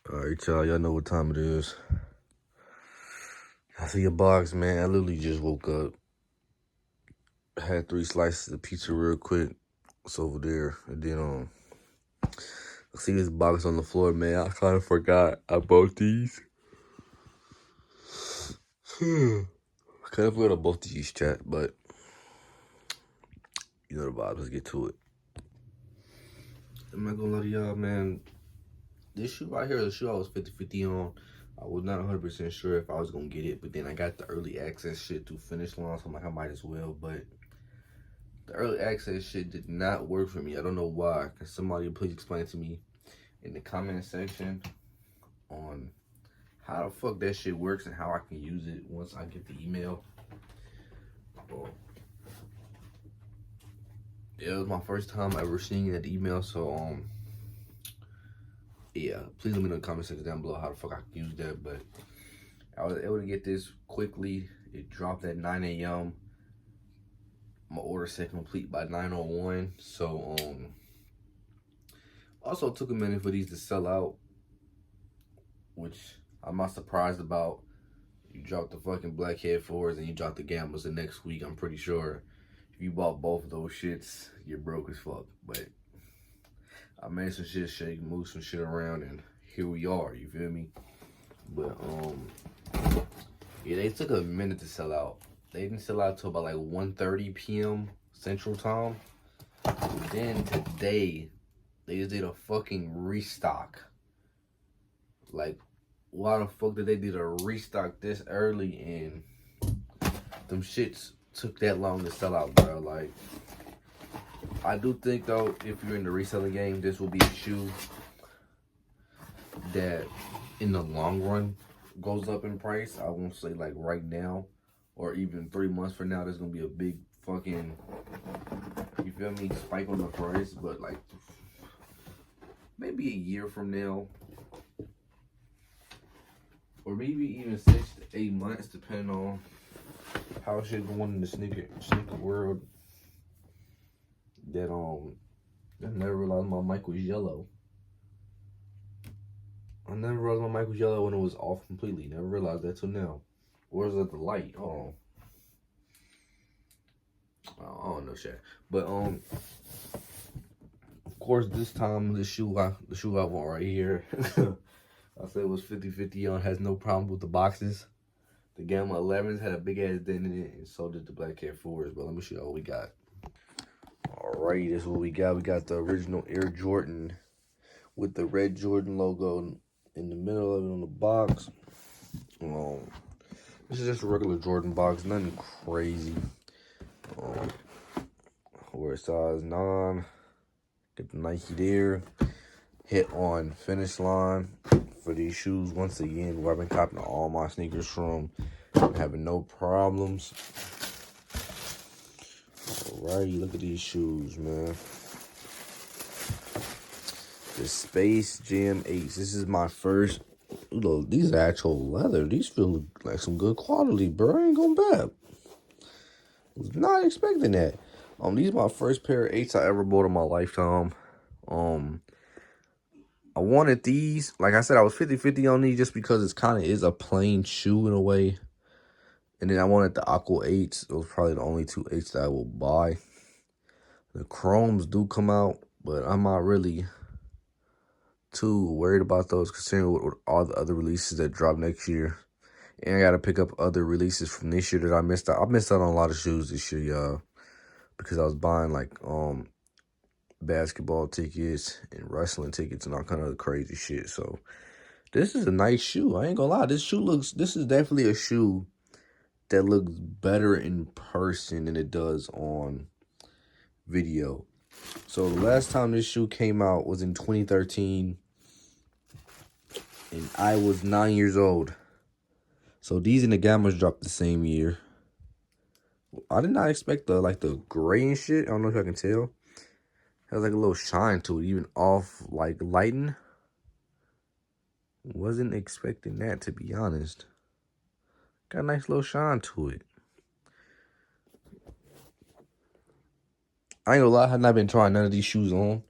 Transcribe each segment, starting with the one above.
Alright, y'all know what time it is. I see your box, man. I literally just woke up. Had 3 slices of pizza real quick. It's over there. And then, I see this box on the floor, man. I kind of forgot I bought these. I kind of forgot I bought these, chat, but you know the vibe. Let's get to it. I'm not gonna lie to y'all, man. This shoe right here is a shoe I was 50-50 on. I was not 100% sure if I was gonna get it, but then I got the early access shit through Finish Line, so I'm like, I might as well, but the early access shit did not work for me. I don't know why. Can somebody please explain to me in the comment section on how the fuck that shit works and how I can use it once I get the email. Well, yeah, it was my first time ever seeing that email, so yeah, please let me know in the comment section down below how the fuck I can use that. But I was able to get this quickly. It dropped at 9 a.m. My order said complete by 9:01. So also took a minute for these to sell out, which I'm not surprised about. You drop the fucking Blackhead 4s and you drop the Gamblers the next week. I'm pretty sure if you bought both of those shits, you're broke as fuck. But I made some shit shake, moved some shit around, and here we are, you feel me? But yeah, they took a minute to sell out. They didn't sell out till about like 1:30 p.m. Central Time. And then today, they just did a fucking restock. Like, why the fuck did they do a restock this early and them shits took that long to sell out, bro? Like, I do think though, if you're in the reselling game, this will be a shoe that in the long run goes up in price. I won't say like right now or even 3 months from now there's gonna be a big fucking, you feel me, spike on the price, but like maybe a year from now, or maybe even 6 to 8 months, depending on how shit going in the sneaker world. That I never realized my mic was yellow. I never realized my mic was yellow when it was off completely. Never realized that till now. Or is it the light? Oh, I don't know shit. But of course this time the shoe I want right here. I said it was 50-50 on, has no problem with the boxes. The Gamma 11s had a big ass dent in it, and so did the Blackhead 4s. But let me show you what we got. Alright, this is what we got. We got the original Air Jordan with the red Jordan logo in the middle of it on the box. This is just a regular Jordan box, nothing crazy. Wear size 9. Get the Nike there. Hit on Finish Line for these shoes. Once again, where I've been copying all my sneakers from. I'm having no problems. Alrighty, look at these shoes, man. The Space Jam 8s. This is my first. Look, these are actual leather. These feel like some good quality, bro. I ain't gonna bet. Was not expecting that. These are my first pair of 8s I ever bought in my lifetime. I wanted these. Like I said, I was 50-50 on these just because it's kind of is a plain shoe in a way. And then I wanted the Aqua 8s. Those are probably the only 2 8s that I will buy. The Chromes do come out, but I'm not really too worried about those considering with all the other releases that drop next year. And I got to pick up other releases from this year that I missed out. I missed out on a lot of shoes this year, y'all, because I was buying like basketball tickets and wrestling tickets and all kind of crazy shit. So this is a nice shoe. I ain't gonna lie. This is definitely a shoe that looks better in person than it does on video. So the last time this shoe came out was in 2013 and I was 9 years old. So these and the Gammas dropped the same year. I did not expect the gray and shit. I don't know if I can tell. It has like a little shine to it, even off like lighting. Wasn't expecting that, to be honest. Got a nice little shine to it. I ain't gonna lie, I have not been trying none of these shoes on.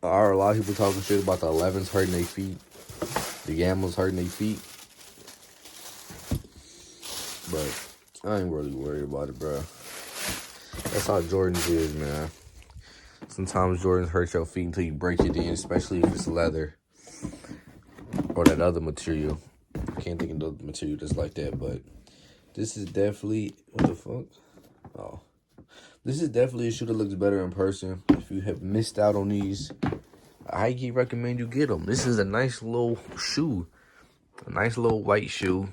Are a lot of people talking shit about the 11s hurting their feet, the Gammas hurting their feet, but I ain't really worried about it, bro. That's how Jordans is, man. Sometimes Jordans hurt your feet until you break it in, especially if it's leather or that other material. I can't think of the material that's like that, but this is definitely, what the fuck? Oh. This is definitely a shoe that looks better in person. If you have missed out on these, I highly recommend you get them. This is a nice little shoe. A nice little white shoe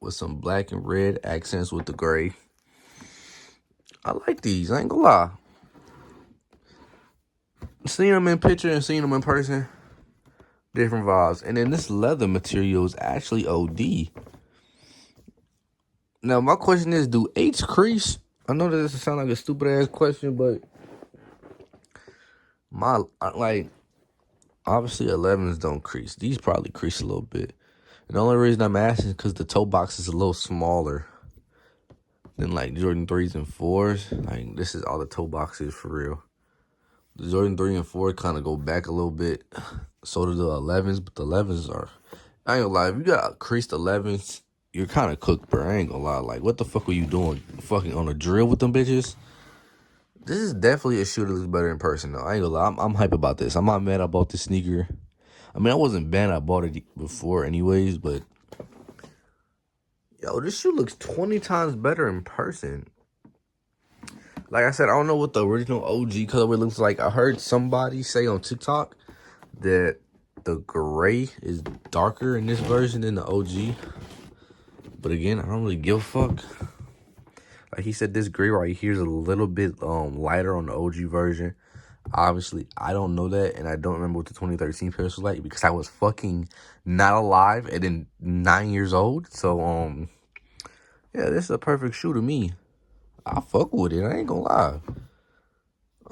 with some black and red accents with the gray. I like these, I ain't gonna lie. Seeing them in picture and seeing them in person, different vibes. And then this leather material is actually OD. Now, my question is, do H crease? I know that this sound like a stupid ass question, but obviously 11s don't crease. These probably crease a little bit. And the only reason I'm asking is because the toe box is a little smaller than like Jordan 3s and 4s. Like, this is all the toe boxes for real. The Jordan 3 and 4 kind of go back a little bit. So do the 11s, but the 11s are, I ain't gonna lie, if you got creased 11s, you're kind of cooked, bro. I ain't gonna lie. Like, what the fuck were you doing? Fucking on a drill with them bitches? This is definitely a shoe that looks better in person, though. I ain't gonna lie. I'm hype about this. I'm not mad I bought this sneaker. I mean, I wasn't mad I bought it before anyways, but yo, this shoe looks 20 times better in person. Like I said, I don't know what the original OG colorway looks like. I heard somebody say on TikTok that the gray is darker in this version than the OG. But again, I don't really give a fuck. Like he said, this gray right here is a little bit lighter on the OG version. Obviously, I don't know that, and I don't remember what the 2013 pair was like because I was fucking not alive and then 9 years old. So, yeah, this is a perfect shoe to me. I fuck with it. I ain't gonna lie.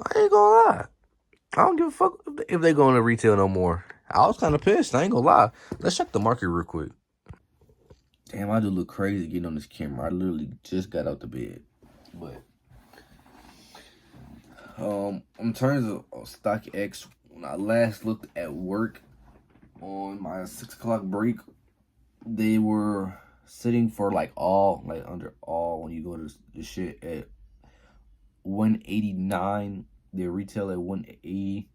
I don't give a fuck if they go into retail no more. I was kind of pissed. I ain't gonna lie. Let's check the market real quick. Damn, I do look crazy getting on this camera. I literally just got out the bed. But in terms of StockX, when I last looked at work on my 6 o'clock break, they were sitting for like under all when you go to the shit at 189. They retail at 180.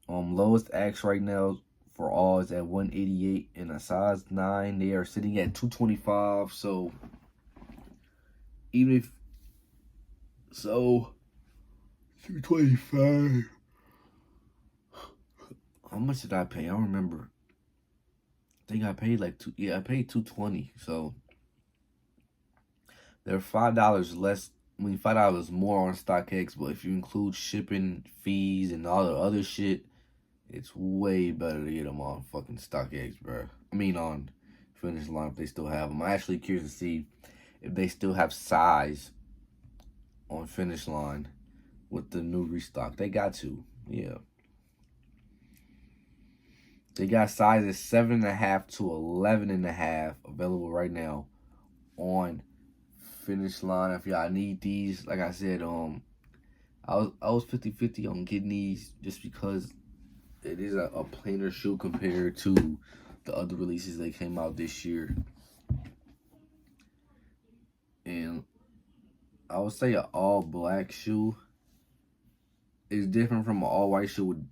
Lowest axe right now for all is at 188, and a size 9 they are sitting at 225. So even if 225. How much did I pay? I don't remember. I think I paid like I paid 220. So they're $5 less. I mean, $5 more on StockX, but if you include shipping fees and all the other shit, it's way better to get them on fucking StockX, bro. I mean, on Finish Line if they still have them. I'm actually curious to see if they still have size on Finish Line with the new restock. They got to, yeah. They got sizes 7.5 to 11.5 available right now on Finish Line. If y'all need these, like I said, I was 50-50 on getting these just because it is a plainer shoe compared to the other releases that came out this year. And I would say an all black shoe is different from an all white shoe with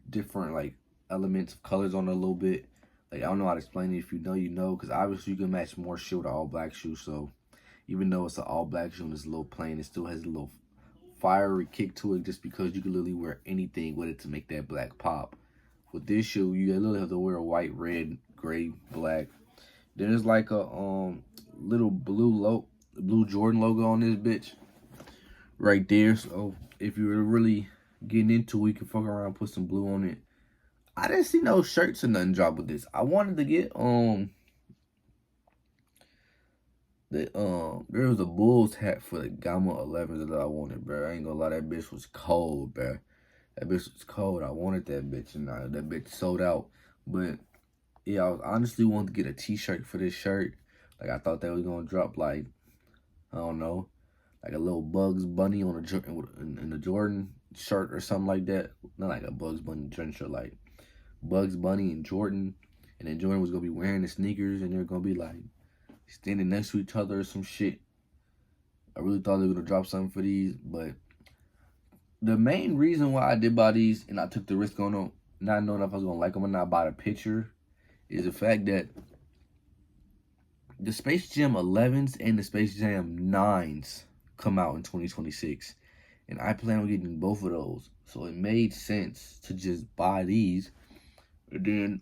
different like elements of colors on it a little bit. Like, I don't know how to explain it. If you know, you know, because obviously you can match more shit with an all black shoe. So even though it's an all black shoe and it's a little plain, it still has a little fiery kick to it just because you can literally wear anything with it to make that black pop. With this shoe, you literally have to wear a white, red, gray, black. Then there's like a little blue Jordan logo on this bitch right there. So if you're really getting into it, you can fuck around, put some blue on it. I didn't see no shirts or nothing drop with this. I wanted to get there was a Bulls hat for the Gamma 11 that I wanted, bro. I ain't gonna lie, that bitch was cold, bro. That bitch was cold. I wanted that bitch, and that bitch sold out. But yeah, I was honestly wanting to get a t-shirt for this shirt. Like, I thought that was gonna drop like, I don't know, like a little Bugs Bunny on in the Jordan shirt or something like that. Not like a Bugs Bunny Jordan shirt, like Bugs Bunny and Jordan. And then Jordan was going to be wearing the sneakers, and they're going to be like standing next to each other or some shit. I really thought they were going to drop something for these, but the main reason why I did buy these and I took the risk on them, not knowing if I was going to like them or not by the picture, is the fact that the Space Jam 11s and the Space Jam 9s come out in 2026. And I plan on getting both of those. So it made sense to just buy these. And then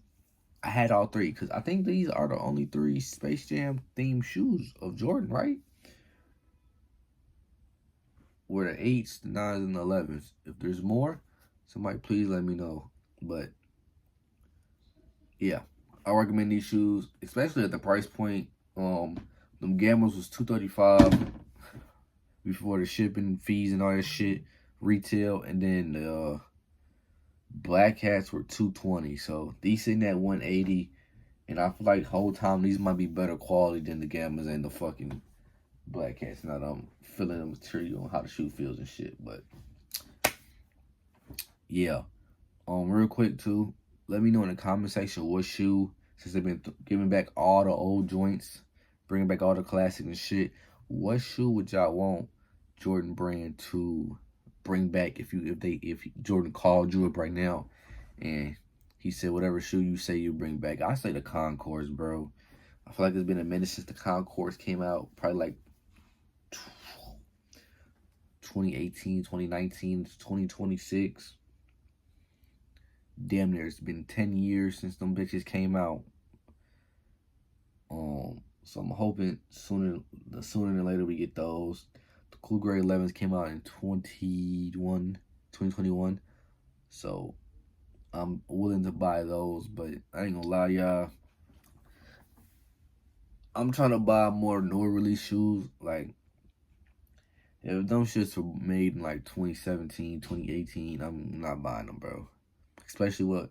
I had all three, because I think these are the only 3 Space Jam themed shoes of Jordan, right? Were the 8s, the 9s, and the 11s. If there's more, somebody please let me know. But yeah, I recommend these shoes, especially at the price point. Them Gammas was $235 before the shipping fees and all that shit, retail, and then the Black Hats were $220. So these sitting at $180, and I feel like the whole time these might be better quality than the Gammas and the fucking Black Hats. Now that I'm feeling the material on how the shoe feels and shit, but yeah. Real quick too, let me know in the comment section what shoe, since they've been giving back all the old joints, bringing back all the classics and shit, what shoe would y'all want Jordan Brand to bring back if Jordan called you up right now and he said whatever shoe you say you bring back? I say the Concords, bro. I feel like it's been a minute since the Concords came out, probably like 2018, 2019, 2026. Damn near, it's been 10 years since them bitches came out. So I'm hoping sooner than later we get those. The Cool Grey 11s came out in 2021. So I'm willing to buy those, but I ain't gonna lie, y'all. I'm trying to buy more newer release shoes. Like, if them shits were made in like 2017, 2018, I'm not buying them, bro. Especially with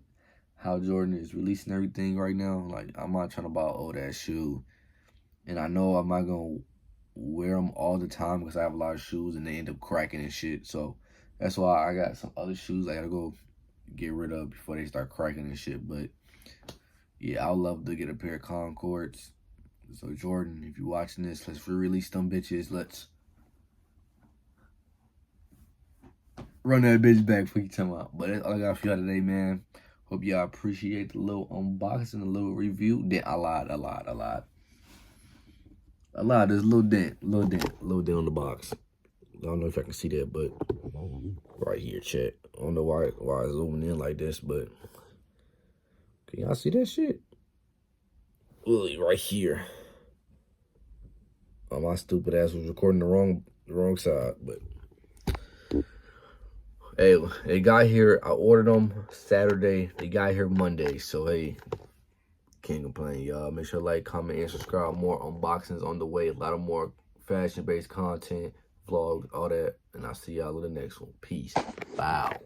how Jordan is releasing everything right now. Like, I'm not trying to buy an old ass shoe. And I know I'm not going to wear them all the time because I have a lot of shoes and they end up cracking and shit. So that's why I got some other shoes I got to go get rid of before they start cracking and shit. But yeah, I'd love to get a pair of Concords. So Jordan, if you're watching this, let's re-release them bitches. Let's run that bitch back for you time out. But that's all I got for y'all today, man. Hope y'all appreciate the little unboxing, the little review. Then I lied. There's a little dent on the box. I don't know if I can see that, but right here, chat. I don't know why it's zooming in like this, but can y'all see that shit? Really, right here. Oh, my stupid ass was recording the wrong side, but hey, they got here. I ordered them Saturday. They got here Monday, so hey, can't complain, y'all. Make sure to like, comment, and subscribe. More unboxings on the way. A lot of more fashion-based content, vlogs, all that. And I'll see y'all in the next one. Peace. Wow.